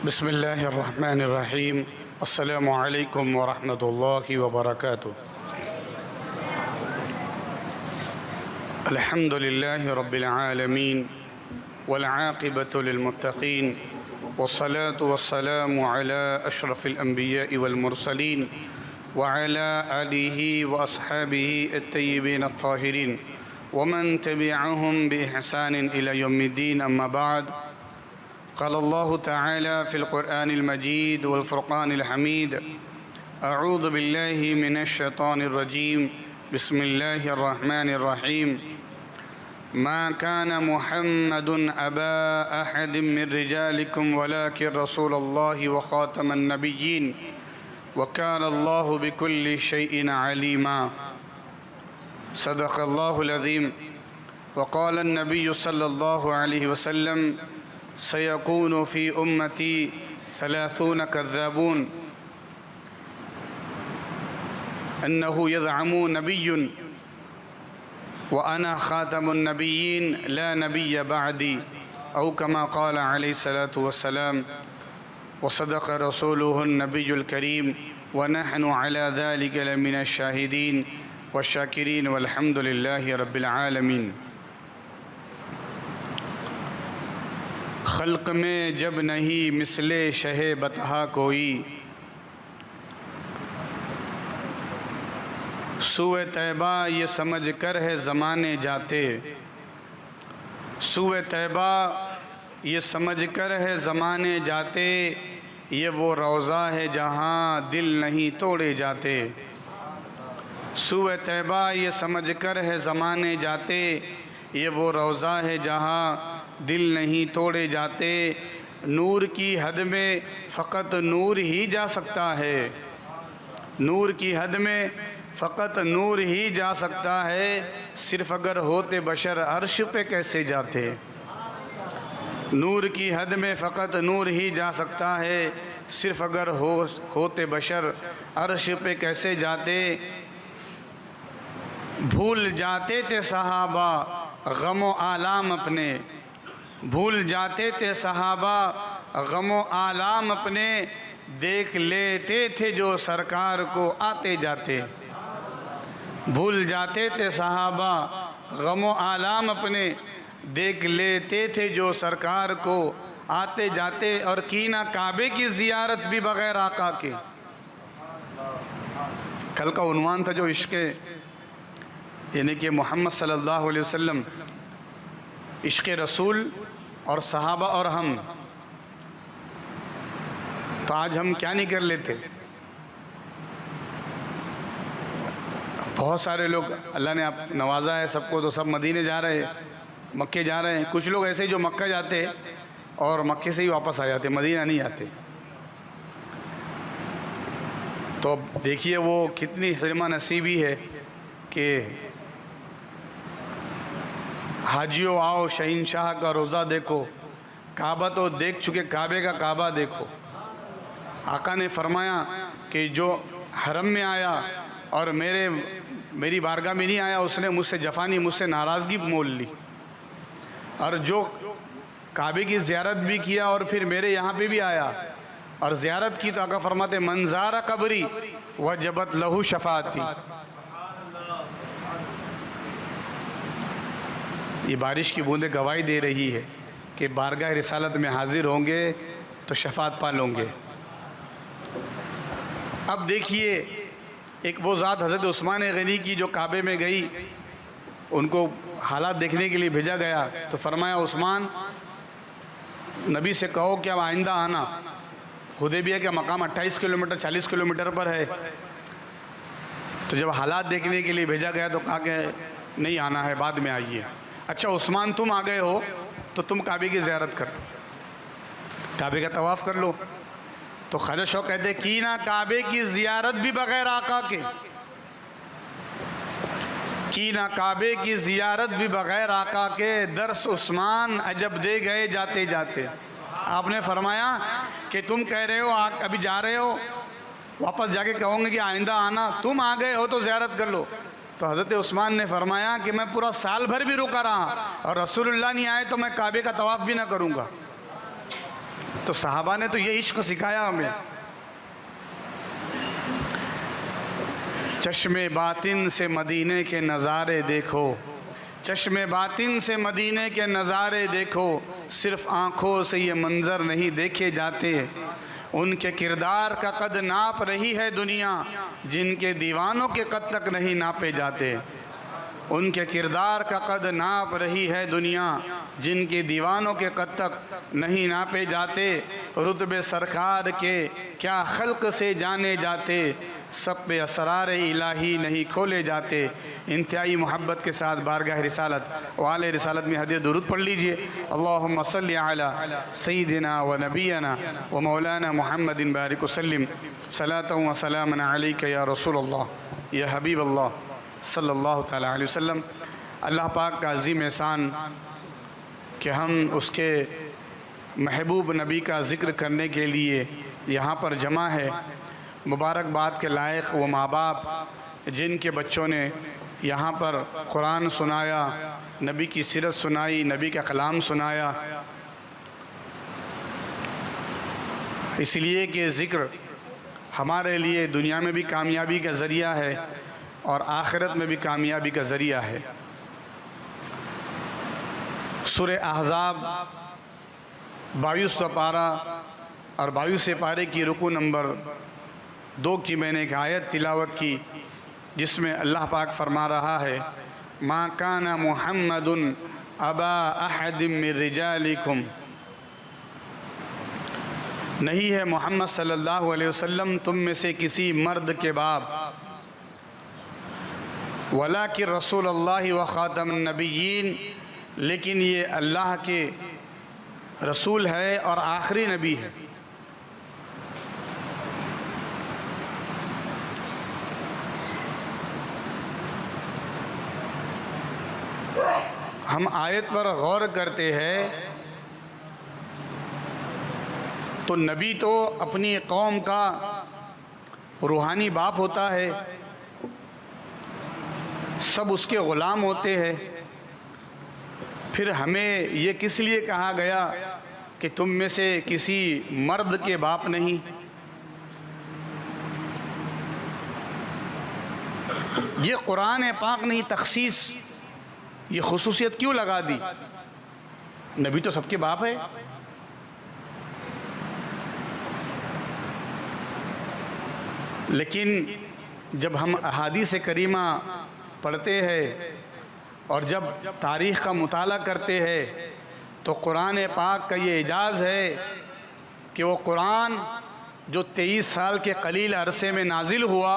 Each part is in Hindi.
बिस्मिल्लाहिर्रहमानिर्रहीम। अस्सलामु अलैकुम वरहमतुल्लाहि वबरकातुहू। अल्हम्दुलिल्लाहि रब्बिल आलमीन वल आक़िबतु लिल मुत्तक़ीन वस्सलातु वस्सलामु अला अशरफिल अंबियाइ वल मुरसलीन व अला आलिहि व अस्हाबिहि अत्तय्यिबीन अत्ताहिरीन व मन तबिअहुम बिइहसान इला यौमिद्दीन। अम्मा बाद। क़ाल अल्लाहु तआला फ़िल क़ुरआनिल मजीद वल फ़ुरक़ानिल हमीद। अऊज़ु बिल्लाहि मिनश शैतानिर रजीम। बिस्मिल्लाहिर रहमानिर रहीम। मा कान मुहम्मदुन अबा अहदिम मिन रिजालिकुम वलाकिन रसूलल्लाहि व ख़ातमन नबिय्यीन व कानल्लाहु बिकुल्लि शैइन अलीमा। सदक़ल्लाहुल अज़ीम। व क़ाल अन्नबिय्यु सल्लल्लाहु अलैहि वसल्लम सयकूनु फ़ी उम्मती सलासून कज़्ज़ाबून अन्नहु यज़अमु नबिय्युन व अना ख़ातमुन नबिय्यीन ला नबिय्य बअदी औ कमा क़ाल अलैहिस्सलातु वस्सलाम। व सदक़ रसूलुहुन नबियुल करीम व नहनु अला ज़ालिका लमिनश शाहिदीन व शाकिरीन वल्हम्दुलिल्लाहि रब्बिल आलमीन। खल्क़ में जब नहीं मिसले शहे बतहा कोई, सूए तैबा ये समझ कर है ज़माने जाते। सूए तैबा ये समझ कर है ज़माने जाते, ये वो रोज़ा है जहाँ दिल नहीं तोड़े जाते। सूए तैबा ये समझ कर है ज़माने जाते, ये वो रोज़ा है जहाँ दिल नहीं तोड़े जाते। नूर की हद में फ़कत नूर ही जा सकता है। नूर की हद में फ़कत नूर ही जा सकता है। सिर्फ़ अगर होते बशर अर्श पे कैसे जाते। नूर की हद में फ़कत नूर ही जा सकता है। सिर्फ़ अगर होते बशर अर्श पे कैसे जाते। भूल जाते थे सहाबा गमो आलाम अपने। भूल जाते थे सहाबा गमो आलाम अपने। देख लेते थे जो सरकार को आते जाते। भूल जाते थे सहाबा गमो आलाम अपने। देख लेते थे जो सरकार को आते जाते। और की ना काबे की ज़ियारत भी बग़ैर आका के। कल का उन्वान था जो इश्क़ यानी कि मोहम्मद सल्लल्लाहु अलैहि वसल्लम, इश्क़ रसूल और सहाबा और हम। तो आज हम क्या नहीं कर लेते। बहुत सारे लोग अल्लाह ने आप नवाजा है सबको, तो सब मदीने जा रहे हैं, मक्के जा रहे हैं। कुछ लोग ऐसे जो मक्का जाते और मक्के से ही वापस आ जाते, मदीना नहीं आते। तो अब देखिए वो कितनी हिरमा नसीबी है कि हाजियों आओ शहीनशाह का रोज़ा देखो। काबा तो देख चुके, काबे का काबा देखो। आका ने फरमाया कि जो हरम में आया और मेरी बारगाह में नहीं आया, उसने मुझसे जफ़ानी, मुझसे नाराज़गी मोल ली। और जो काबे की ज़ियारत भी किया और फिर मेरे यहाँ पे भी आया और ज़ियारत की, तो आका फरमाते मंज़ारा कब्री वजबत लहू शफ़ाअती। ये बारिश की बूंदें गवाही दे रही है कि बारगाह रिसालत में हाजिर होंगे तो शफ़ाअत पा लोगे। अब देखिए एक वो ज़ात हज़रत उस्मान गनी की जो काबे में गई, उनको हालात देखने के लिए भेजा गया। तो फरमाया उस्मान नबी से कहो कि अब आइंदा आना। हुदैबिया का मकाम 28 किलोमीटर 40 किलोमीटर पर है। तो जब हालात देखने के लिए भेजा गया तो कहा कि नहीं आना है, बाद में आइए। अच्छा उस्मान तुम आ गए हो तो तुम काबे की ज़ियारत कर लो, काबे का तवाफ़ कर लो। तो ख्वाजा शौक़ कहते की ना काबे की ज़ियारत भी बग़ैर आका के। की ना काबे की ज़ियारत भी बग़ैर आका के। दर्स उस्मान अजब दे गए जाते जाते। आपने फरमाया कि तुम कह रहे हो अभी जा रहे हो, वापस जाके कहोगे कि आइंदा आना। तुम आ गए हो तो ज़ियारत कर लो। तो हज़रत उस्मान ने फरमाया कि मैं पूरा साल भर भी रुका रहा और रसूलुल्लाह नहीं आए तो मैं काबे का तवाफ़ भी ना करूँगा। तो सहाबा ने तो ये इश्क सिखाया हमें। चश्मे बातिन से मदीने के नज़ारे देखो, चश्मे बातिन से मदीने के नज़ारे देखो, सिर्फ़ आँखों से ये मंज़र नहीं देखे जाते। उनके किरदार का कद नाप रही है दुनिया, जिनके दीवानों के कद तक नहीं नापे जाते। उनके किरदार का कद नाप रही है दुनिया, जिनके दीवानों के कद तक नहीं नापे जाते। रुतबे सरकार के क्या खल्क से जाने जाते, सब पे असरार इलाही नहीं खोले जाते। इंतहाई मोहब्बत के साथ बारगाह रिसालत वाले रिसालत में हदीय दुरूद पढ़ लीजिए। अल्लाहुम्मा सल्लि अला सय्यिदिना व नबियना व मौलाना मुहम्मदिन बारिक वसल्लिम सलातन व सलामन अलैका या रसूलल्लाह या हबीबल्लाह सल्लल्लाहु तआला अलैहि वसल्लम। अल्लाह पाक का अज़ीम एहसान कि हम उसके महबूब नबी का ज़िक्र करने के लिए यहाँ पर जमा है। मुबारकबाद के लायक वो माँ बाप जिनके बच्चों ने यहाँ पर कुरान सुनाया, नबी की सीरत सुनाई, नबी का कलाम सुनाया, इसलिए कि ज़िक्र हमारे लिए दुनिया में भी कामयाबी का ज़रिया है और आखिरत में भी कामयाबी का ज़रिया है। सूरह अहज़ाब 22 पारा और 22 पारे की रुकू नंबर 2 की मैंने एक आयत तिलावत की, जिसमें अल्लाह पाक फरमा रहा है, मा काना मुहम्मदुन अबा अहदिम मिन रिजालिकुम, नहीं है मोहम्मद सल्लल्लाहु अलैहि वसल्लम तुम में से किसी मर्द के बाप, वलाकिन रसूलुल्लाह व ख़ातमुन नबिय्यीन, लेकिन ये अल्लाह के रसूल है और आखिरी नबी है। हम आयत पर गौर करते हैं तो नबी तो अपनी कौम का रूहानी बाप होता है, सब उसके ग़ुलाम होते हैं। फिर हमें ये किस लिए कहा गया कि तुम में से किसी मर्द के बाप नहीं? ये कुरान पाक नहीं, तख़सीस, ये खुसूसियत क्यों लगा दी? नबी तो सबके बाप है। लेकिन जब हम अहादीस करीमा पढ़ते हैं और जब तारीख़ का मुताला करते हैं तो कुरान पाक का ये एजाज़ है कि वो कुरान जो 23 साल के कलील अरसे में नाजिल हुआ,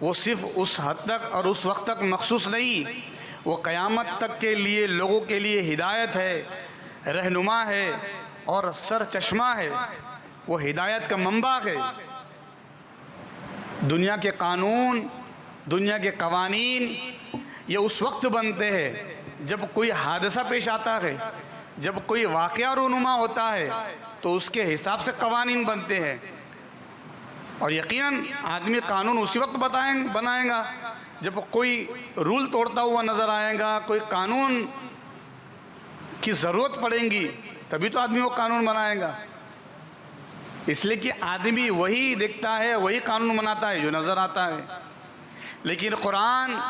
वो सिर्फ़ उस हद तक और उस वक्त तक मखसूस नहीं, वो क़यामत तक के लिए लोगों के लिए हिदायत है, रहनुमा है और सर चश्मा है। वो हिदायत का मंबा है। दुनिया के कानून, दुनिया के कवानीन ये उस वक्त बनते हैं जब कोई हादसा पेश आता है, जब कोई वाक़या रूनुमा होता है तो उसके हिसाब से कवानीन बनते हैं। और यकीनन आदमी कानून उसी वक्त बनाएगा जब कोई रूल तोड़ता हुआ नज़र आएगा, कोई कानून की ज़रूरत पड़ेगी, तभी तो आदमी वो कानून बनाएगा। इसलिए कि आदमी वही देखता है, वही कानून बनाता है जो नज़र आता है। लेकिन कुरान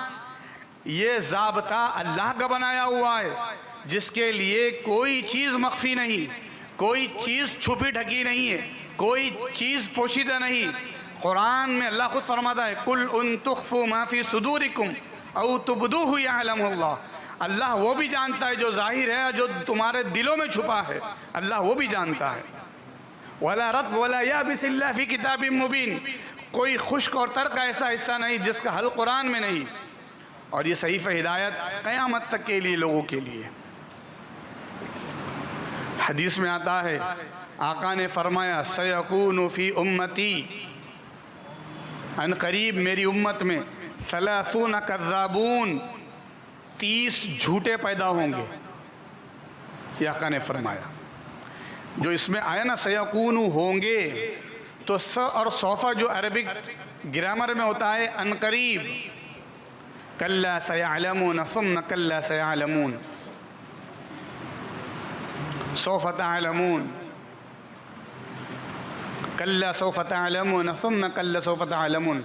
ये ज़ाब्ता अल्लाह का बनाया हुआ है, जिसके लिए कोई चीज़ मख्फी नहीं, कोई चीज़ छुपी ढकी नहीं है, कोई चीज़ पोशीदा नहीं। कुरान में अल्लाह खुद फरमाता है, कुल उन तुख्फू मा फी सुदूरिकुम औ तुबदूहु यअलमुल्लाह। अल्लाह वो भी जानता है जो जाहिर है, जो तुम्हारे दिलों में छुपा है, अल्लाह वो भी जानता है। वला रत्ब वला याबिस इल्ला फी किताबिम मुबीन, कोई खुश्क और तर का ऐसा हिस्सा नहीं जिसका हल कुरान में नहीं। और ये सहीफ़ हिदायत क़यामत तक के लिए, लोगों के लिए। हदीस में आता है, आका ने फरमाया, सयकूनु फी उम्मती, अन करीब मेरी उम्मत में सलासून कज़्ज़ाबून, 30 झूठे पैदा होंगे। ये आका ने फरमाया। जो इसमें आया ना सयकूनु होंगे, तो स और सौफा जो अरबिक ग्रामर में होता है अनकरीब, कल्ला सयअलमून सुम्मा कल्ला सयअलमून, सौफ तअलमून, कल्ला सौफ तअलमून सुम्मा कल्ला सौफ तअलमून,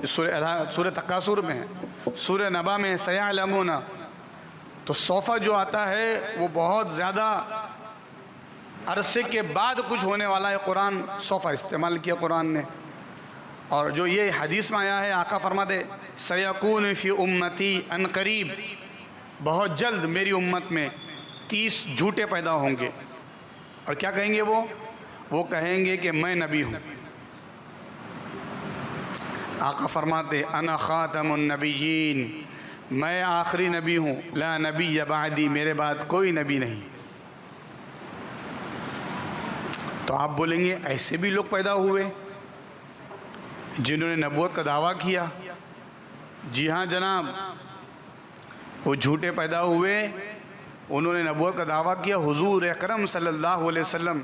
सूरह तकासुर में है, सूरह नबा में सयअलमून। तो सौफा जो आता है वो बहुत ज़्यादा अरसे के बाद कुछ होने वाला है। कुरान सौफा इस्तेमाल किया कुरान ने। और जो ये हदीस में आया है, आका फरमाते सयकून फ़ी उम्मती अन करीब, बहुत जल्द मेरी उम्मत में 30 झूठे पैदा होंगे। और क्या कहेंगे वो कहेंगे कि मैं नबी हूँ। आका फरमाते अना ख़ातमुन नबिय्यीन, मैं आखिरी नबी हूँ, ला नबी बादी, मेरे बाद कोई नबी नहीं। तो आप बोलेंगे ऐसे भी लोग पैदा हुए जिन्होंने नबूवत का दावा किया? जी हाँ जनाब, वो झूठे पैदा हुए, उन्होंने नबूवत का दावा किया। हुजूर अकरम सल्लल्लाहु अलैहि वसल्लम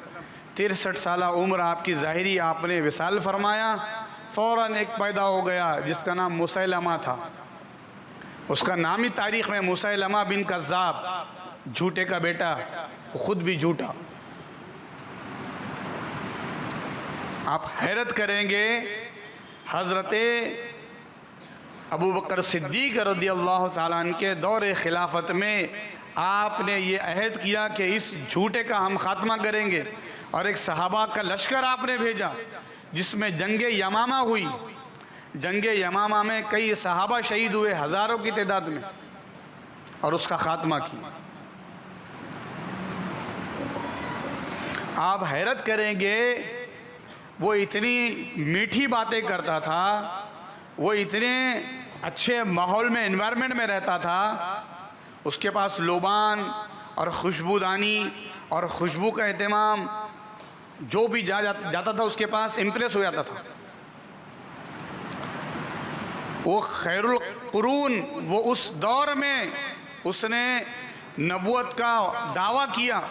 63 साल उम्र आपकी ज़ाहिरी, आपने विसाल फरमाया, फ़ौरन एक पैदा हो गया जिसका नाम मुसैलमा था। उसका नाम ही तारीख़ में मुसैलमा बिन कज़्ज़ाब, झूठे का बेटा, वो ख़ुद भी झूठा। आप हैरत करेंगे, हज़रत अबू बकर सिद्दीक़ रज़ियल्लाहु ताला अन्हु के दौर खिलाफत में आपने ये अहद किया कि इस झूठे का हम ख़ात्मा करेंगे। और एक सहाबा का लश्कर आपने भेजा जिसमें जंग यमामा हुई। जंग यमामा में कई सहाबा शहीद हुए, हज़ारों की तादाद में, और उसका ख़ात्मा किया। आप हैरत करेंगे, वो इतनी मीठी बातें करता था, वो इतने अच्छे माहौल में, एनवायरनमेंट में रहता था, उसके पास लोबान और खुशबूदानी और खुशबू का एहतमाम, जो भी जाता था उसके पास इम्प्रेस हो जाता था। वो खैरुल कुरून, वो उस दौर में उसने नबूवत का दावा किया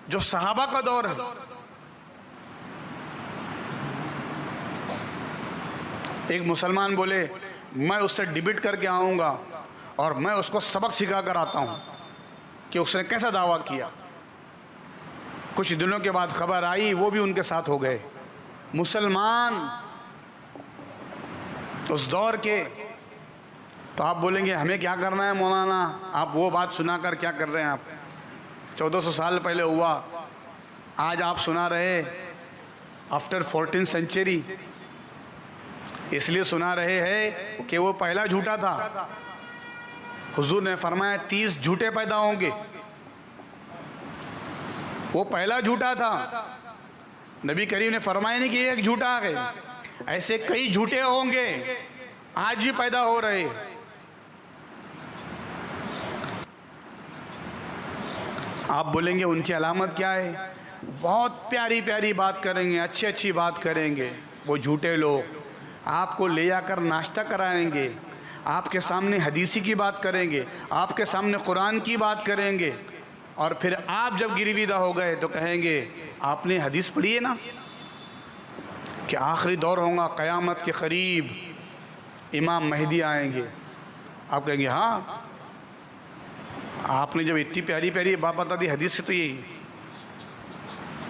जो सहाबा का दौर है। एक मुसलमान बोले मैं उससे डिबेट करके आऊँगा और मैं उसको सबक सिखा कर आता हूँ कि उसने कैसा दावा किया। कुछ दिनों के बाद खबर आई वो भी उनके साथ हो गए मुसलमान उस दौर के। तो आप बोलेंगे हमें क्या करना है मौलाना, आप वो बात सुनाकर क्या कर रहे हैं? आप 1400 साल पहले हुआ, आज आप सुना रहे आफ्टर 14th सेंचुरी। इसलिए सुना रहे हैं कि वो पहला झूठा था। हुजूर ने फरमाया 30 झूठे पैदा होंगे, वो पहला झूठा था। नबी करीम ने फरमाया नहीं कि एक झूठा आ गए, ऐसे कई झूठे होंगे, आज भी पैदा हो रहे। आप बोलेंगे उनकी अलामत क्या है? बहुत प्यारी प्यारी बात करेंगे, अच्छी अच्छी बात करेंगे। वो झूठे लोग आपको ले जाकर नाश्ता कराएंगे, आपके सामने हदीसी की बात करेंगे, आपके सामने कुरान की बात करेंगे, और फिर आप जब गिरविदा हो गए तो कहेंगे आपने हदीस पढ़ी है ना कि आखिरी दौर होगा, क़यामत के करीब इमाम महदी आएंगे। आप कहेंगे हाँ, आपने जब इतनी प्यारी प्यारी बात बता दी हदीस से, तो यही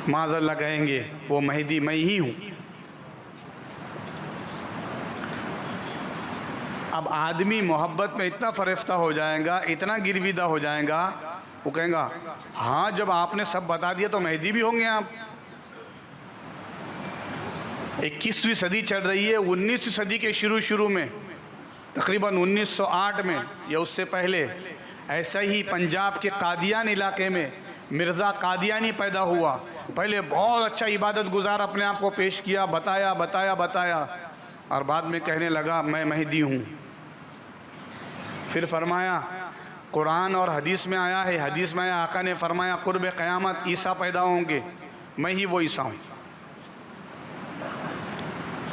माज़अल्लाह कहेंगे वो महदी मैं ही हूँ। अब आदमी मोहब्बत में इतना फरिफ्ता हो जाएगा, इतना गिरविदा हो जाएगा, वो कहेगा हाँ जब आपने सब बता दिया तो महदी भी होंगे आप। 21वीं सदी चल रही है, 19वीं सदी के शुरू में तकरीबन 1908 में या उससे पहले ऐसा ही पंजाब के कादियान इलाके में मिर्ज़ा कादियानी पैदा हुआ। पहले बहुत अच्छा इबादत गुजार अपने आप को पेश किया, बताया और बाद में कहने लगा मैं महदी हूँ। फिर फरमाया कुरान और हदीस में आया है, हदीस में आया आका ने फरमाया कुर्ब क़यामत ईसा पैदा होंगे, मैं ही वो ईसा हूँ।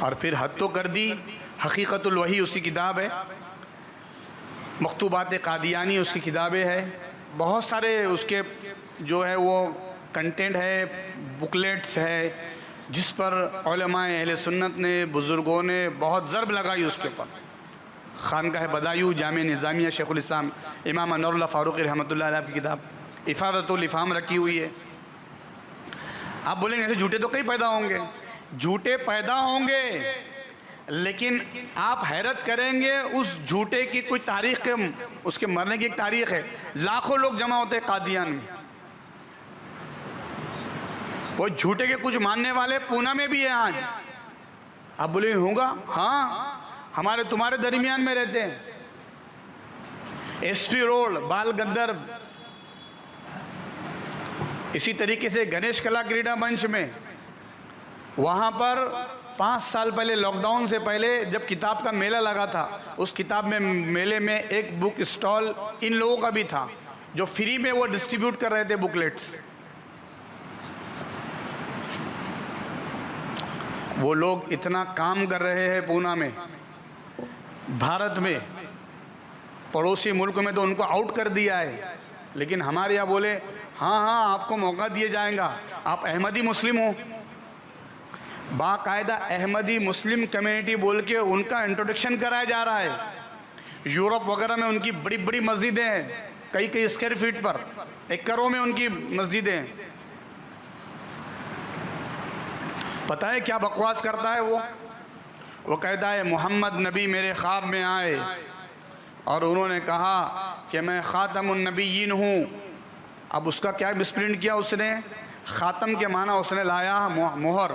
और फिर हद तो कर दी। हकीकतुल वही उसकी किताब है, मकतूबात कादियानी उसकी किताबें है, बहुत सारे उसके जो है वो कंटेंट है, बुकलेट्स है, जिस पर उलमाए अहले सुन्नत ने, बुज़ुर्गों ने बहुत ज़रब लगाई उसके ऊपर। खानकाह बदायूं जामे निज़ामिया शेखुल इस्लाम इमाम अनवरुल्लाह फ़ारूक़ी रहमतुल्लाह अलैह की किताब इफ़ादतुल इफ़हाम रखी हुई है। आप बोलेंगे ऐसे झूठे तो कई पैदा होंगे, झूठे पैदा होंगे, लेकिन आप हैरत करेंगे उस झूठे की कोई तारीख के, उसके मरने की एक तारीख है। लाखों लोग जमा होते हैं कादियान में। वो झूठे के कुछ मानने वाले पूना में भी है आज। आप बोले होगा? हाँ, हमारे तुम्हारे दरमियान में रहते हैं। एसपी रोड, बाल गंधर्व, इसी तरीके से गणेश कला क्रीड़ा मंच में, वहाँ पर 5 साल पहले, लॉकडाउन से पहले, जब किताब का मेला लगा था, उस किताब में मेले में एक बुक स्टॉल इन लोगों का भी था जो फ्री में वो डिस्ट्रीब्यूट कर रहे थे बुकलेट्स। वो लोग इतना काम कर रहे हैं पूना में, भारत में, पड़ोसी मुल्क में तो उनको आउट कर दिया है, लेकिन हमारे यहाँ बोले हाँ हाँ आपको मौका दिया जाएगा, आप अहमदी मुस्लिम हो। बाकायदा अहमदी मुस्लिम कम्युनिटी बोल के उनका इंट्रोडक्शन कराया जा रहा है। यूरोप वगैरह में उनकी बड़ी बड़ी मस्जिदें हैं, कई कई स्क्वायर फीट पर, एकड़ों में उनकी मस्जिदें हैं। पता है क्या बकवास करता है वो कहता है मोहम्मद नबी मेरे ख्वाब में आए और उन्होंने कहा कि मैं ख़ातमुन नबीयीन हूँ। अब उसका क्या मिसप्रिंट किया उसने? ख़ातम के माना उसने लाया मोहर।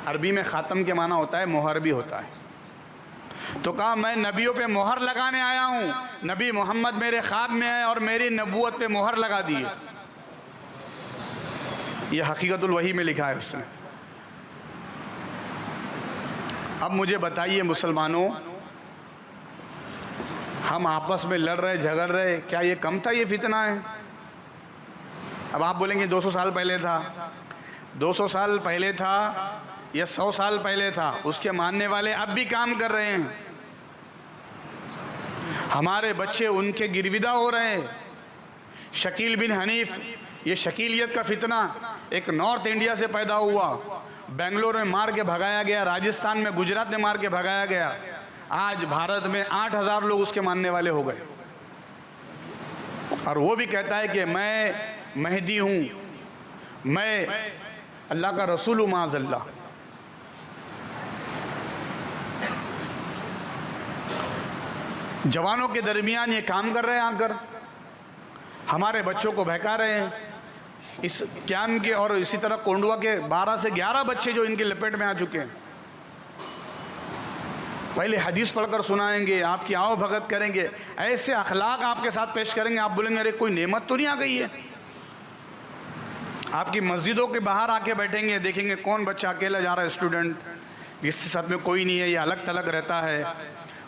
अरबी में ख़ातम के माना होता है मोहर भी होता है। तो कहा मैं नबियों पे मोहर लगाने आया हूँ, नबी मोहम्मद मेरे ख्वाब में आए और मेरी नबूवत पे मोहर लगा दिए। ये हकीकतुल वही में लिखा है उसने। अब मुझे बताइए मुसलमानों, हम आपस में लड़ रहे झगड़ रहे, क्या ये कम था? ये फितना है। अब आप बोलेंगे 200 साल पहले था, 200 साल पहले था या 100 साल पहले था, उसके मानने वाले अब भी काम कर रहे हैं। हमारे बच्चे उनके गिरविदा हो रहे हैं। शकील बिन हनीफ, ये शकीलियत का फितना एक नॉर्थ इंडिया से पैदा हुआ, बेंगलोर में मार के भगाया गया, राजस्थान में, गुजरात में मार के भगाया गया। आज भारत में 8000 लोग उसके मानने वाले हो गए, और वो भी कहता है कि मैं मेहदी हूँ, मैं अल्लाह का रसूल हूँ। माज़अल्लाह। जवानों के दरमियान ये काम कर रहे हैं, आकर हमारे बच्चों को बहका रहे हैं। इस क्याम के और इसी तरह कोंडवा के 12 से 11 बच्चे जो इनके लपेट में आ चुके हैं। पहले हदीस पढ़कर सुनाएंगे, आपकी आओ भगत करेंगे, ऐसे अखलाक आपके साथ पेश करेंगे, आप बोलेंगे अरे कोई नेमत तो नहीं आ गई है। आपकी मस्जिदों के बाहर आके बैठेंगे, देखेंगे कौन बच्चा अकेला जा रहा है, स्टूडेंट जिसके साथ में कोई नहीं है, ये अलग थलग रहता है,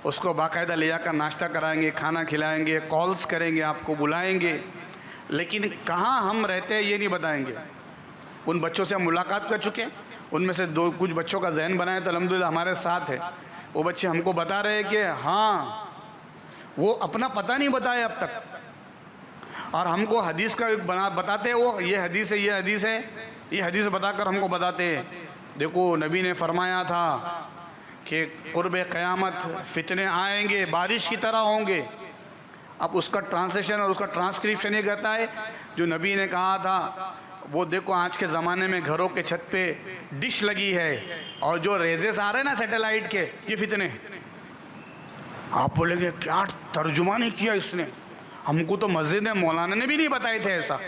उसको बाकायदा ले जाकर नाश्ता कराएंगे, खाना खिलाएंगे, कॉल्स करेंगे, आपको बुलाएंगे। लेकिन कहाँ हम रहते हैं ये नहीं बताएंगे। उन बच्चों से हम मुलाकात कर चुके हैं, उनमें से कुछ बच्चों का जहन बनाए तो अल्हम्दुलिल्लाह हमारे साथ है। वो बच्चे हमको बता रहे हैं कि हाँ, वो अपना पता नहीं बताए अब तक, और हमको हदीस का बताते हैं। वो ये हदीस है, ये हदीस है, ये हदीस बताकर हमको बताते हैं देखो नबी ने फरमाया था कि कुर्बे क़यामत फितने आएंगे, बारिश की तरह होंगे। अब उसका ट्रांसलेशन और उसका ट्रांसक्रिप्शन ये कहता है जो नबी ने कहा था, वो देखो आज के ज़माने में घरों के छत पे डिश लगी है और जो रेजेस आ रहे हैं ना सैटेलाइट के, ये फितने। आप बोलेंगे क्या तर्जुमा नहीं किया इसने, हमको तो मस्जिद में मौलाना ने भी नहीं बताए थे ऐसा।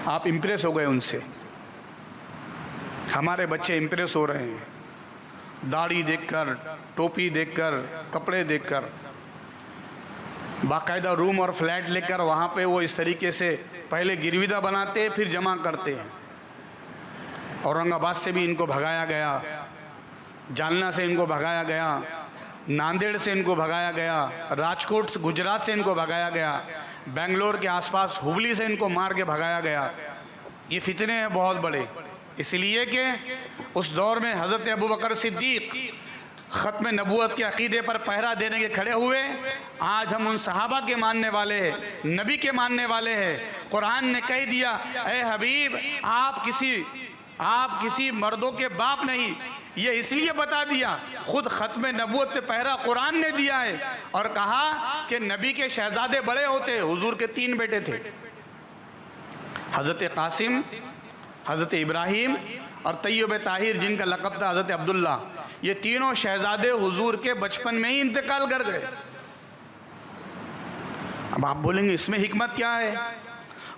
आप इम्प्रेस हो गए उनसे, हमारे बच्चे इम्प्रेस हो रहे हैं दाढ़ी देखकर, टोपी देखकर, कपड़े देखकर। बाकायदा रूम और फ्लैट लेकर वहाँ पे वो इस तरीके से पहले गिरविदा बनाते फिर जमा करते हैं। औरंगाबाद से भी इनको भगाया गया, जालना से इनको भगाया गया, नांदेड़ से इनको भगाया गया, राजकोट गुजरात से इनको भगाया गया, बेंगलोर के आसपास हुबली से इनको मार के भगाया गया। ये फितने हैं बहुत बड़े, इसलिए कि उस दौर में हज़रत अबू बकर सिद्दीक ख़त्म नबूवत के अक़ीदे पर पहरा देने के खड़े हुए। आज हम उन सहाबा के मानने वाले हैं, नबी के मानने वाले हैं। कुरान ने कह दिया, ए हबीब आप किसी मर्दों के बाप नहीं। ये इसलिए बता दिया, खुद ख़त्म नबूवत पे पहरा कुरान ने दिया है और कहा कि नबी के शहजादे बड़े होते। हुजूर के 3 बेटे थे, हज़रत कासिम, हज़रत इब्राहीम और तैयब ताहिर जिनका लक़ब था हज़रत अब्दुल्ला, ये तीनों शहज़ादे हुजूर के बचपन में ही इंतकाल कर गए। अब आप बोलेंगे इसमें हिकमत क्या है?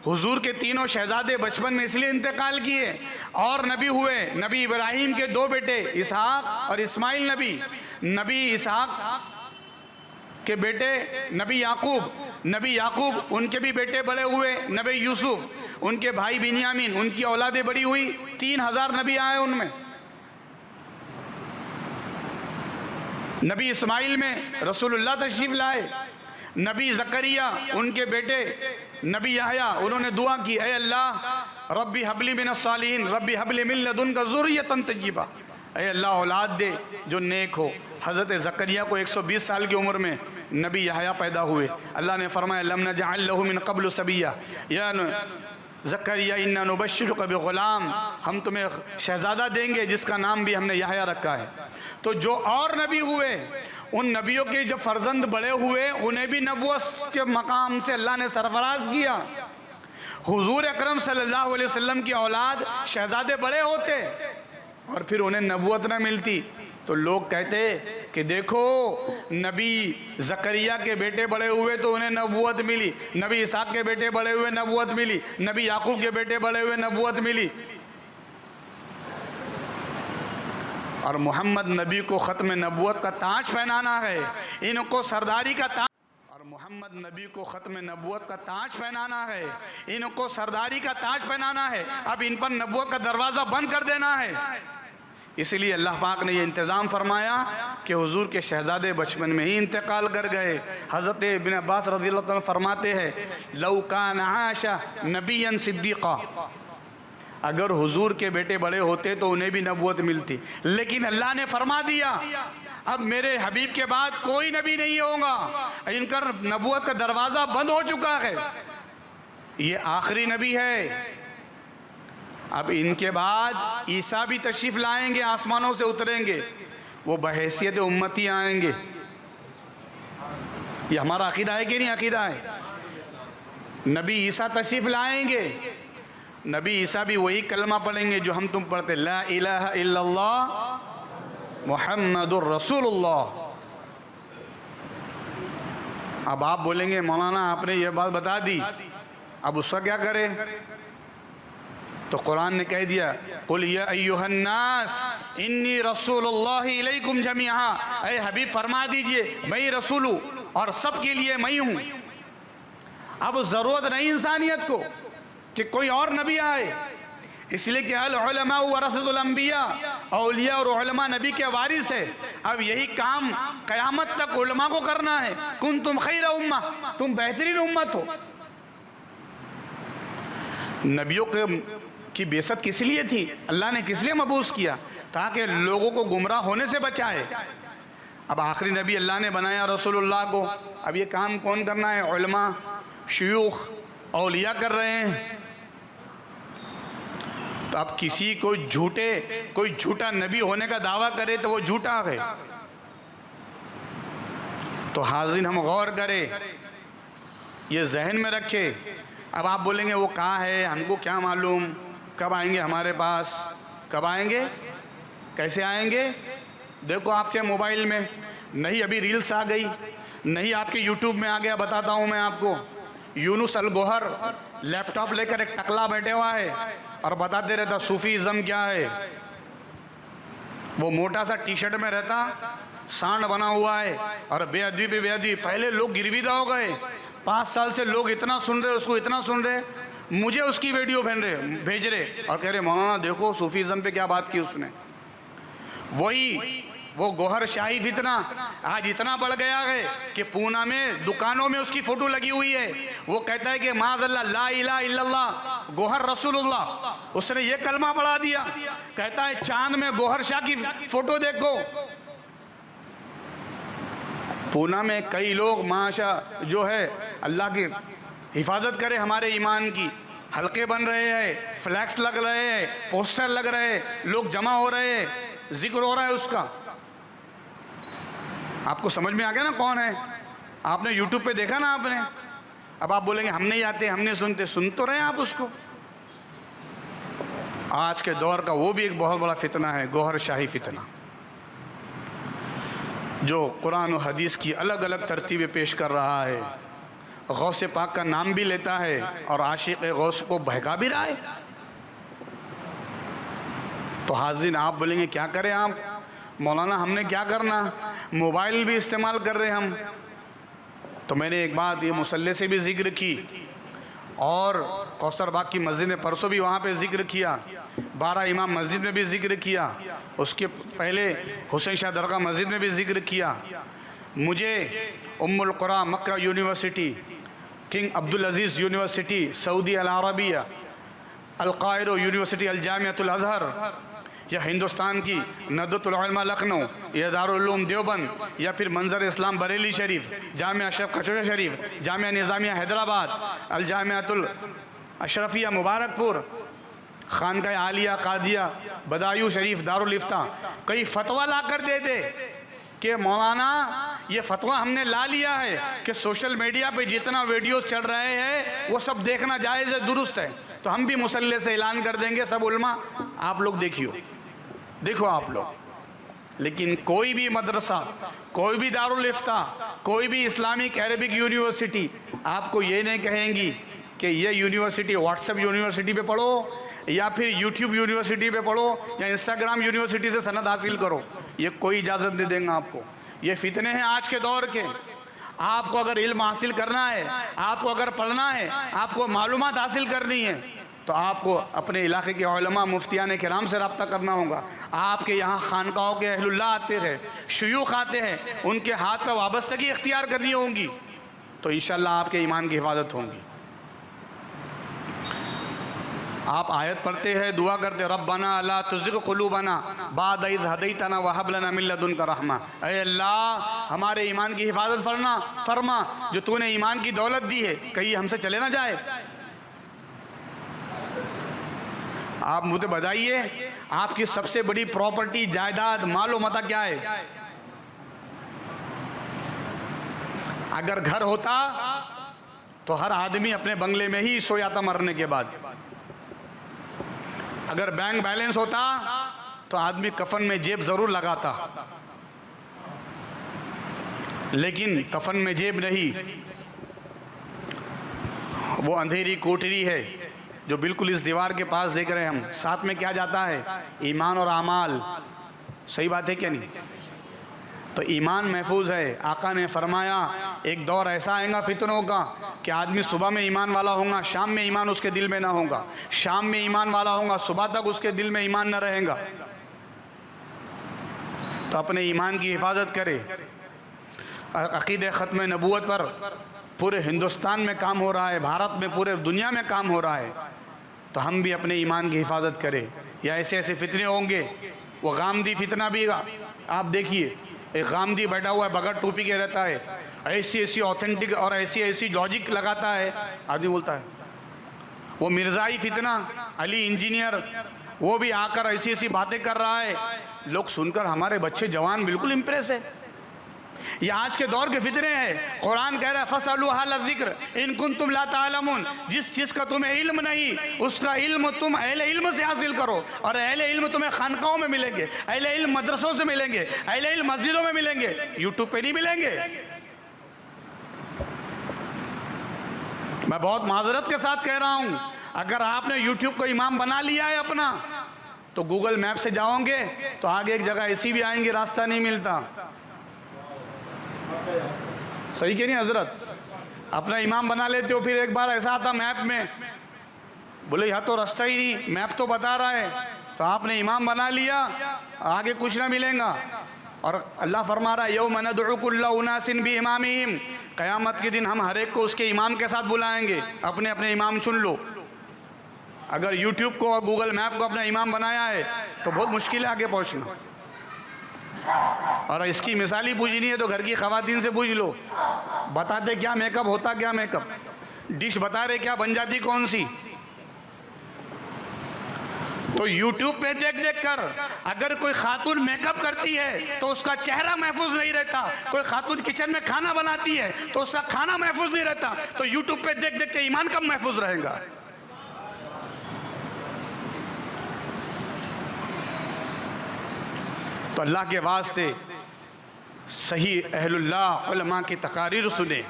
हुजूर के तीनों शहज़ादे बचपन में इसलिए इंतकाल किए और नबी हुए। नबी इब्राहीम के दो बेटे इसहाक और इस्माइल नबी। नबी इसहाक के बेटे नबी याकूब उनके भी बेटे बड़े हुए। नबी यूसुफ, उनके भाई बिन्यामीन, उनकी औलादें बड़ी हुई। 3000 नबी आए उनमें। नबी इस्माइल में रसूलुल्लाह तशरीफ लाए। नबी ज़करिया, उनके बेटे नबी याहया, उन्होंने दुआ की, ऐ अल्लाह रब्बी हबली मिनस सालिहीन, रब्बी हबली मिन लदुनका ज़ुर्रियतन तय्यिबा, ऐ अल्लाह औलाद दे जो नेक हो। हज़रत ज़करिया को 120 साल की उम्र में नबी याहया पैदा हुए। अल्लाह ने फरमाया लम नजअल लहू मिन क़ब्लु सबिय्या, या ज़करिया इन्ना नुबश्शिरुका बिग़ुलाम, हम तुम्हें शहज़ादा देंगे जिसका नाम भी हमने याहया रखा है। तो जो और नबी हुए, उन नबियों के जब फर्जंद बड़े हुए, उन्हें भी नबूवत के मकाम से अल्लाह ने सरफराज किया। हुजूर अकरम सल्लल्लाहु अलैहि वसल्लम की औलाद शहज़ादे बड़े होते और फिर उन्हें नबूवत न मिलती, तो लोग कहते कि देखो नबी ज़करिया के बेटे बड़े हुए तो उन्हें नबूवत मिली, नबी इसहाक के बेटे बड़े हुए नबूवत मिली, नबी याकूब के बेटे बड़े हुए नबूवत मिली, और मोहम्मद नबी को ख़त्म नबूवत का ताज पहनाना है, इनको सरदारी का ताज, और मोहम्मद नबी को ख़त्म नबूवत का ताज पहनाना है, इनको सरदारी का ताज पहनाना है। अब इन पर नबूवत का दरवाज़ा बंद कर देना है। इसलिए अल्लाह पाक ने ये इंतज़ाम फरमाया कि हुजूर के शहज़ादे बचपन में ही इंतकाल कर गए। हज़रत इब्न अब्बास रज़ियल्लाहु अन्हु फरमाते हैं लौ कान आशा नबियन सिद्दीक़ा, अगर हुजूर के बेटे बड़े होते तो उन्हें भी नबूवत मिलती, लेकिन अल्लाह ने फरमा दिया अब मेरे हबीब के बाद कोई नबी नहीं होगा, इनका नबूवत का दरवाज़ा बंद हो चुका है, ये आखिरी नबी है। अब इनके बाद ईसा भी तशरीफ़ लाएंगे, आसमानों से उतरेंगे, वो बहैसियत उम्मती आएंगे। ये हमारा अकीदा है कि नहीं अकीदा है? नबी ईसा तशरीफ़ लाएंगे, नबी ईसा भी वही कलमा पढ़ेंगे जो हम तुम पढ़ते, ला इलाहा इल्लल्लाह मुहम्मदुर रसूलुल्लाह। अब आप बोलेंगे मौलाना आपने ये बात बता दी, अब उसका क्या करें? तो कुरान ने कह दिया कुल या अय्युहन्नास इन्नी रसूलुल्लाहि इलैकुम जमीआ, ऐ हबीब फरमा दीजिए मैं ही रसूल हूँ और सबके लिए मैं हूँ। अब ज़रूरत नहीं इंसानियत को कि कोई और नबी आए, इसलिए कि अल उलमा वरसतुल अंबिया, औलिया और उलमा नबी के वारिस है। अब यही काम क़यामत तक उलमा को करना है। कुंतुम खैर उम्मा, तुम बेहतरीन उम्मत हो। नबियों की बेइज्जत किस लिए थी? अल्लाह ने किस लिए मबूस किया? ताकि लोगों को गुमराह होने से बचाए। अब आखिरी नबी अल्लाह ने बनाया रसूलुल्लाह को। अब ये काम कौन करना है? उलमा, शयूख, औलिया कर रहे हैं। तो अब किसी को कोई झूठा नबी होने का दावा करे तो वो झूठा है। तो हाज़िन हम गौर करें, ये जहन में रखे। अब आप बोलेंगे वो कहाँ है, हमको क्या मालूम, कब आएंगे हमारे पास, कब आएंगे, कैसे आएंगे? देखो आपके मोबाइल में, नहीं अभी रील्स आ गई, नहीं आपके यूट्यूब में आ गया। बताता हूँ मैं आपको, यूनुस अल गोहर लैपटॉप लेकर एक टकला बैठे हुआ है और बताते रहता सूफीज़म क्या है। वो मोटा सा टी शर्ट में रहता, सांड बना हुआ है और बेअदबी पे बेअदबी। पहले लोग गिरविदा हो गए, 5 साल से लोग इतना सुन रहे, उसको इतना सुन रहे, मुझे उसकी वीडियो भेज रहे और कह रहे मौलाना देखो सूफीज़म पे क्या बात की उसने। वो गोहर शाही फितना आज इतना बढ़ गया है कि पूना में दुकानों में उसकी फ़ोटो लगी हुई है। वो कहता है कि माज़अल्लाह ला इलाहा इल्लल्लाह गोहर रसूलुल्लाह। उसने ये कलमा पढ़ा दिया, कहता है चांद में गोहर शाह की फ़ोटो देखो। पूना में कई लोग माशा जो है अल्लाह की हिफाजत करे हमारे ईमान की, हल्के बन रहे हैं, फ्लैक्स लग रहे हैं, पोस्टर लग रहे हैं, लोग जमा हो रहे हैं, जिक्र हो रहा है उसका। आपको समझ में आ गया ना कौन है? आपने यूट्यूब पे देखा ना आपने। अब आप बोलेंगे हम नहीं आते, हम नहीं सुनते। सुन तो रहे आप उसको। आज के दौर का वो भी एक बहुत बड़ा फितना है, गौहर शाही फितना, जो कुरान और हदीस की अलग अलग तरतीबें पेश कर रहा है, गौस पाक का नाम भी लेता है और आशिक़ गौस को बहका भी रहा है। तो हाज़रीन, आप बोलेंगे क्या करें आप, मौलाना हमने क्या करना, मोबाइल भी इस्तेमाल कर रहे हैं हम। तो मैंने एक बात ये मुसल्ले से भी ज़िक्र की और कौसर बाग की मस्जिद में परसों भी वहाँ पे ज़िक्र किया, 12 इमाम मस्जिद में भी ज़िक्र किया, उसके पहले हुसैन शाह दरगाह मस्जिद में भी ज़िक्र किया। मुझे उम्मुल कुरा मक्का यूनिवर्सिटी, किंग अब्दुल अज़ीज़ यूनिवर्सिटी सऊदी अल अरबिया, अल कायरो यूनिवर्सिटी, अल जामिअतुल अज़हर, या हिंदुस्तान की नदवतुल उलमा लखनऊ, या दारुल उलूम देवबंद, या फिर मंजर इस्लाम बरेली शरीफ, जामिया अशरफ कचौरा शरीफ, जामिया निज़ामिया हैदराबाद, अल जामिअतुल अशरफिया मुबारकपुर, खानका आलिया कादिया बदायूं शरीफ, दारुल इफ्ता, कई फतवा ला कर दे दे कि मौलाना ये फतवा हमने ला लिया है कि सोशल मीडिया पे जितना वीडियोस चल रहे हैं वो सब देखना जायज़ है, दुरुस्त है, तो हम भी मुसल्ले से ऐलान कर देंगे सब उलमा, आप लोग देखो आप लोग। लेकिन कोई भी मदरसा, कोई भी दारुल इफ्ता, कोई भी इस्लामिक अरबिक यूनिवर्सिटी आपको ये नहीं कहेंगी कि ये यूनिवर्सिटी व्हाट्सएप यूनिवर्सिटी पे पढ़ो या फिर यूट्यूब यूनिवर्सिटी पे पढ़ो या इंस्टाग्राम यूनिवर्सिटी से सनद हासिल करो, ये कोई इजाज़त नहीं देंगे आपको। ये फितने हैं आज के दौर के। आपको अगर इल्म हासिल करना है, आपको अगर पढ़ना है, आपको मालूमात हासिल करनी है, तो आपको अपने इलाके के उलमा मुफ्तियान किराम से रब्ता करना होगा। आपके यहाँ खानकाहों के अहलुल्लाह आते हैं, शयूख आते हैं, उनके हाथ पर वाबस्तगी इख्तियार करनी होंगी, तो इंशाअल्लाह आपके ईमान की हिफाजत होंगी। आप आयत पढ़ते हैं, दुआ करते, रब्बना ला तुज़िग़ क़ुलूबना बाद इज़ हदैतना व हब लना मिन लदुनका रहमा, ऐ अल्लाह हमारे ईमान की हिफाजत फरमा, जो तूने ईमान की दौलत दी है कहीं हमसे चले ना जाए। आप मुझे बताइए, आपकी सबसे बड़ी प्रॉपर्टी, जायदाद, मालो मता क्या है? अगर घर होता तो हर आदमी अपने बंगले में ही सोया था मरने के बाद। अगर बैंक बैलेंस होता तो आदमी कफन में जेब जरूर लगाता, लेकिन कफन में जेब नहीं। वो अंधेरी कोठरी है जो बिल्कुल इस दीवार के पास देख रहे हैं हम, साथ में क्या जाता है? ईमान और आमाल। सही बात है क्या नहीं? तो ईमान महफूज है। आका ने फरमाया एक दौर ऐसा आएगा फितनों का कि आदमी सुबह में ईमान वाला होगा, शाम में ईमान उसके दिल में ना होगा, शाम में ईमान वाला होगा, सुबह तक उसके दिल में ईमान ना रहेगा। तो अपने ईमान की हिफाजत करे। अक़ीदे ख़त्म नबूवत पर पूरे हिंदुस्तान में काम हो रहा है, भारत में, पूरे दुनिया में काम हो रहा है, तो हम भी अपने ईमान की हिफाजत करें। या ऐसे ऐसे फितने होंगे, वो गामदी फितना भी आप देखिए, एक गामदी बैठा हुआ है, बगैर टोपी के रहता है, ऐसी ऐसी ऑथेंटिक और ऐसी ऐसी लॉजिक लगाता है, आदमी बोलता है। वो मिर्ज़ाई फितना, अली इंजीनियर, वो भी आकर ऐसी ऐसी बातें कर रहा है, लोग सुनकर हमारे बच्चे जवान बिल्कुल इम्प्रेस है। ये आज के दौर के फितने हैं। कुरान कह रहा है फसअलू अहल ज़िक्र इन कुंतुम ला तालमून, जिस चीज़ का तुम्हें इल्म नहीं उसका इल्म तुम अहले इल्म से हासिल करो। और अहले इल्म तुम्हें खानकाहों में मिलेंगे, अहले इल्म मदरसों से मिलेंगे, अहले इल्म मस्जिदों में मिलेंगे, यूट्यूब पे नहीं मिलेंगे। मैं बहुत माजरत के साथ कह रहा हूँ, अगर आपने यूट्यूब को इमाम बना लिया है अपना, तो गूगल मैप से जाओगे तो आगे एक जगह ऐसी भी आएंगी रास्ता नहीं मिलता। सही कि नहीं हजरत? अपना इमाम बना लेते हो, फिर एक बार ऐसा आता मैप में, बोले यहाँ तो रास्ता ही नहीं, मैप तो बता रहा है, तो आपने इमाम बना लिया, आगे कुछ ना मिलेगा। और अल्लाह फरमा रहा है यौम नदउ कुल्ला उनासिन बिइमामिहिम, क़यामत के दिन हम हर एक को उसके इमाम के साथ बुलाएंगे, अपने अपने इमाम चुन लो। अगर यूट्यूब को और गूगल मैप को अपना इमाम बनाया है तो बहुत मुश्किल है आगे पहुँचना। और इसकी मिसाल ही पूछनी है तो घर की ख़वातीन से पूछ लो, बताते क्या मेकअप, होता क्या मेकअप, डिश बता रहे क्या बन जाती कौन सी। तो YouTube पे देख देख कर अगर कोई खातून मेकअप करती है तो उसका चेहरा महफूज नहीं रहता, कोई खातून किचन में खाना बनाती है तो उसका खाना महफूज नहीं रहता, तो YouTube पे देख देख के ईमान कब महफूज रहेगा? तो अल्लाह के वास्ते सही अहलुल्लाह उलमा की तकारीर सुने।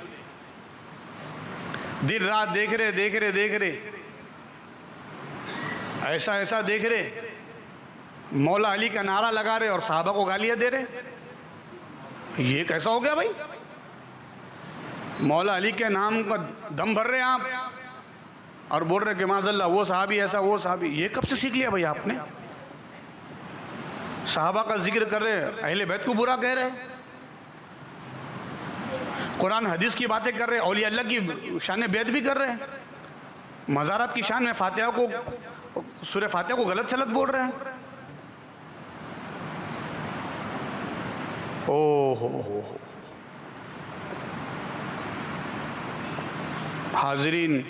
दिन रात देख रहे ऐसा ऐसा देख रहे, मौला अली का नारा लगा रहे और साहबा को गालियां दे रहे। ये कैसा हो गया भाई? मौला अली के नाम का दम भर रहे आप और बोल रहे कि माज़ल्लाह वो साहबी ऐसा, वो साहबी। ये कब से सीख लिया भाई आपने? साहबा का जिक्र कर रहे, अहले बैत को बुरा कह रहे, कुरान हदीस की बातें कर रहे, औलिया अल्लाह की शान बैत भी कर रहे हैं, मज़ारात की शान में फातिहा को, सूरह फातिहा को गलत सलत बोल रहे हैं। ओ हो हाजरीन,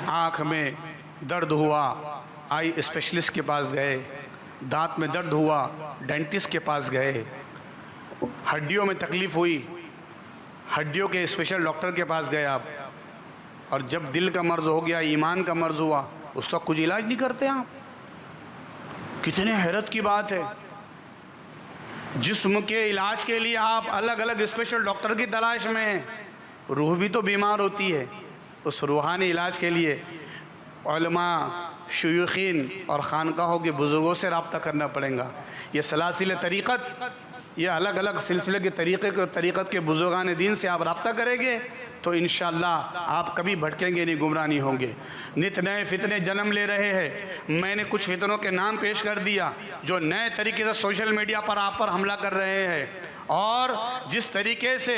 आँख में दर्द हुआ, आई स्पेशलिस्ट के पास गए, दांत में दर्द हुआ, डेंटिस्ट के पास गए, हड्डियों में तकलीफ़ हुई, हड्डियों के स्पेशल डॉक्टर के पास गए आप, और जब दिल का मर्ज़ हो गया, ईमान का मर्ज़ हुआ, उसका कुछ इलाज नहीं करते आप। कितने हैरत की बात है। जिस्म के इलाज के लिए आप अलग अलग स्पेशल डॉक्टर की तलाश में हैं, रूह भी तो बीमार होती है। उस रूहानी इलाज के लिए उलमा, शुयूखीन और खानकाहों के बुज़ुर्गों से रब्ता करना पड़ेगा। ये सलासिल तरीक़त, ये अलग अलग सिलसिले के तरीक़त के बुज़ुर्गान दीन से आप रब्ता करेंगे तो इंशाअल्लाह आप कभी भटकेंगे नहीं, गुमराह नहीं होंगे। नित नए फितने जन्म ले रहे हैं। मैंने कुछ फितनों के नाम पेश कर दिया जो नए तरीके से सोशल मीडिया पर आप पर हमला कर रहे हैं, और जिस तरीके से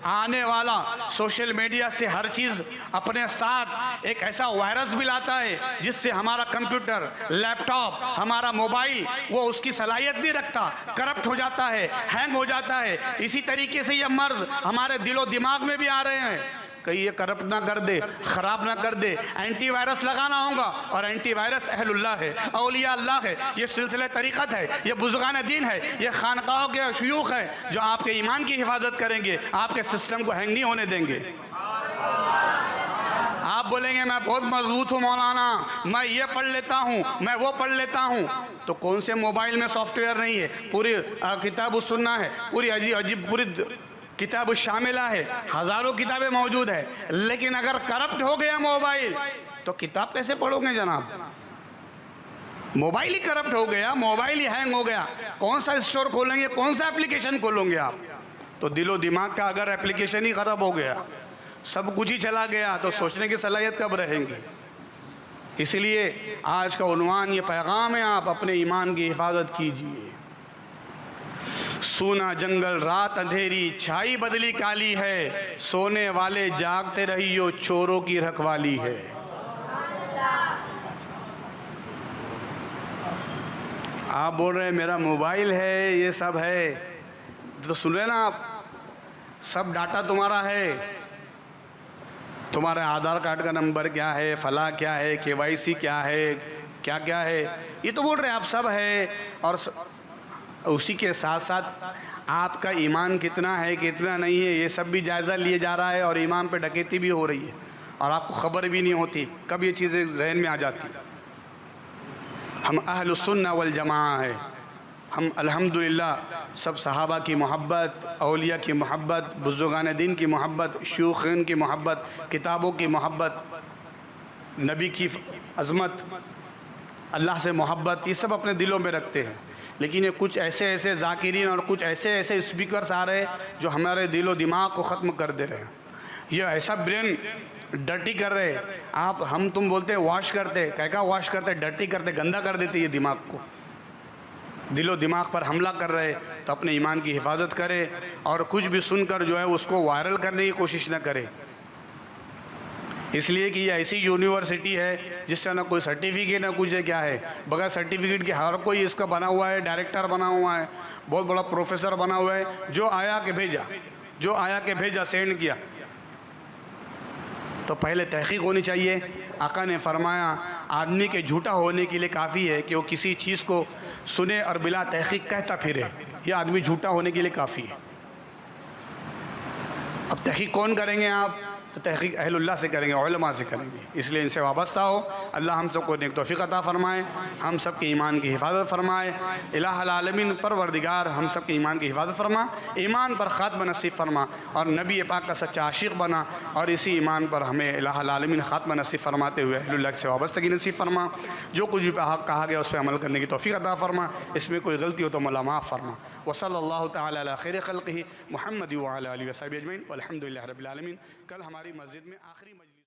आने वाला सोशल मीडिया से हर चीज़ अपने साथ एक ऐसा वायरस भी लाता है जिससे हमारा कंप्यूटर, लैपटॉप, हमारा मोबाइल वो उसकी सलाहियत नहीं रखता, करप्ट हो जाता है, हैंग हो जाता है। इसी तरीके से ये मर्ज हमारे दिलो दिमाग में भी आ रहे हैं। कहीं ये करप्ट ना कर दे, ख़राब ना कर दे। एंटीवायरस लगाना होगा, और एंटीवायरस अहलुल्लाह है, औलिया अल्लाह है, ये सिलसिले तरीक़त है, ये बुज़ुर्गान दीन है, ये खानकाहों के शयूख है जो आपके ईमान की हिफाजत करेंगे, आपके सिस्टम को हैंग नहीं होने देंगे। आप बोलेंगे मैं बहुत मजबूत हूँ मौलाना, मैं ये पढ़ लेता हूँ, मैं वो पढ़ लेता हूँ, तो कौन से मोबाइल में सॉफ्टवेयर नहीं है? पूरी किताब सुन्ना है, पूरी अजीब पूरी किताब शामिला है, हज़ारों किताबें मौजूद है, लेकिन अगर करप्ट हो गया मोबाइल तो किताब कैसे पढ़ोगे जनाब? मोबाइल ही करप्ट हो गया, मोबाइल ही हैंग हो गया, कौन सा स्टोर खोलेंगे, कौन सा एप्लीकेशन खोलोगे आप? तो दिलो दिमाग का अगर एप्लीकेशन ही ख़राब हो गया, सब कुछ ही चला गया, तो सोचने की सलाहियत कब रहेंगी? इसलिए आज का उन्वान ये पैगाम है, आप अपने ईमान की हिफाजत कीजिए। सूना जंगल रात अंधेरी, छाई बदली काली है, सोने वाले जागते रहियो, चोरों की रखवाली है। आप बोल रहे हैं मेरा मोबाइल है, ये सब है, तो सुन रहे ना आप, सब डाटा तुम्हारा है, तुम्हारे आधार कार्ड का नंबर क्या है, फला क्या है, KYC क्या है, क्या क्या है, ये तो बोल रहे हैं आप सब है। और उसी के साथ साथ आपका ईमान कितना है, कितना नहीं है, ये सब भी जायज़ा लिए जा रहा है, और ईमान पे डकैती भी हो रही है, और आपको ख़बर भी नहीं होती कब ये चीज़ें जहन में आ जाती। हम अहलुस सुन्ना वल जमाआ है, हम अल्हम्दुलिल्लाह सब सहाबा की मोहब्बत, औलिया की मोहब्बत, बुज़ुर्गान दीन की मोहब्बत, शयूख़ीन की मोहब्बत, किताबों की मोहब्बत, नबी की अज़मत, अल्लाह से मोहब्बत, ये सब अपने दिलों में रखते हैं। लेकिन ये कुछ ऐसे ऐसे ज़ाकिरीन और कुछ ऐसे ऐसे स्पीकर्स आ रहे हैं जो हमारे दिलो दिमाग को ख़त्म कर दे रहे हैं। ये ऐसा ब्रेन डर्टी कर रहे हैं। आप हम तुम बोलते हैं वॉश करते, क्या वॉश करते, डर्टी करते, गंदा कर देते ये दिमाग को, दिलो दिमाग पर हमला कर रहे। तो अपने ईमान की हिफाजत करे, और कुछ भी सुनकर जो है उसको वायरल करने की कोशिश न करे, इसलिए कि ये ऐसी यूनिवर्सिटी है जिससे ना कोई सर्टिफिकेट ना कुछ है। क्या है, बगैर सर्टिफिकेट के हर कोई इसका बना हुआ है, डायरेक्टर बना हुआ है, बहुत बड़ा प्रोफेसर बना हुआ है, जो आया के भेजा, जो आया के भेजा, सेंड किया। तो पहले तहकीक होनी चाहिए। आका ने फरमाया आदमी के झूठा होने के लिए काफ़ी है कि वो किसी चीज़ को सुने और बिला तहकीक कहता फिरे, यह आदमी झूठा होने के लिए काफ़ी है। अब तहकीक कौन करेंगे आप? तो तहक़ीक़ अहलुल्लाह से करेंगे, उलमा से करेंगे। इसलिए इनसे वाबस्ता हो। अल्लाह हम सबको नेक तौफ़ीक़ अता फ़रमाए, हम सब के ईमान की हिफाजत फ़रमाए। इलाहुल आलमीन परवरदिगार हम सब के ईमान की हिफाजत फ़रमा, ईमान पर ख़ात्मा नसीब फ़रमा और नबी पाक का सच्चा आशिक़ बना, और इसी ईमान पर हमें इलाहुल आलमीन ख़ात्मा नसीब फ़रमाते हुए अहलुल्लाह से वाबस्तगी नसीब फ़रमा। जो कुछ भी कहा गया उस पर अमल करने की तौफ़ीक़ अता फ़रमा। इसमें कोई गलती हो तो मौला माफ़ फ़रमा। व सल्लल्लाहु तआला अला खैरि ख़ल्क़िही मुहम्मद व अला आलिहि व सहबिही अजमईन वल्हम्दुलिल्लाहि रब्बिल आलमीन। कल हमारी मस्जिद में आखिरी मजलिस